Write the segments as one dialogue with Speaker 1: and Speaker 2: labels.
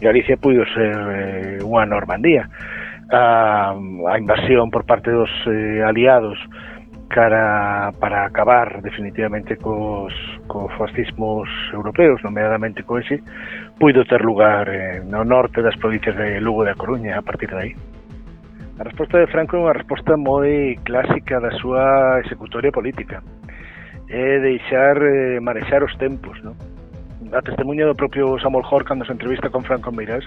Speaker 1: Galicia puido ser unha Normandía. A invasión por parte dos aliados para acabar definitivamente cos fascismos europeos, nomeadamente co ese, puido ter lugar no norte das provincias de Lugo e da Coruña a partir de aí. A resposta de Franco é unha resposta moi clásica da súa executoria política. É deixar marexar os tempos, non? A testemunha do propio Samuel Hort cando se entrevista con Franco Meirás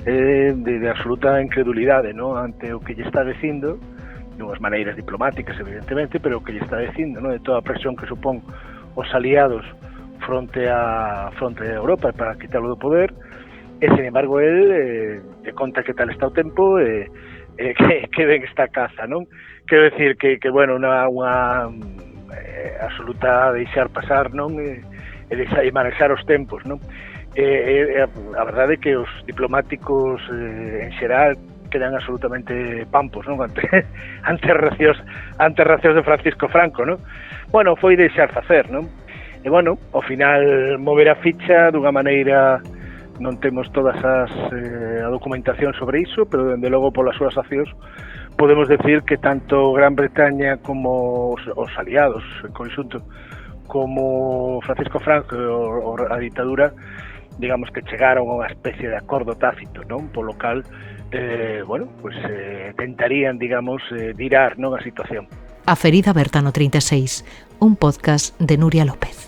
Speaker 1: de absoluta incredulidade, non? Ante o que lle está dicindo, de unhas maneiras diplomáticas evidentemente, pero o que lle está dicindo, non? De toda a presión que supón os aliados fronte a Europa para quitarlo do poder, e sin embargo el lle conta que tal está o tempo que ben está a caza, non? Quero decir que bueno, unha absoluta deixar pasar, non? E manexar os tempos, non? A verdade é que os diplomáticos en xeral quedan absolutamente pampos, non? Ante reaccións de Francisco Franco, non? Bueno, foi deixar facer, non? E bueno, ao final mover a ficha dunha maneira, non temos todas a documentación sobre iso, pero dende logo polas súas accións podemos decir que tanto Gran Bretaña como os aliados en conxunto, como Francisco Franco e a ditadura, digamos que chegaron a unha especie de acordo tácito, non? Polo cal bueno, pues tentarían, digamos, virar, non, a situación.
Speaker 2: A ferida aberta no 36, un podcast de Nuria López.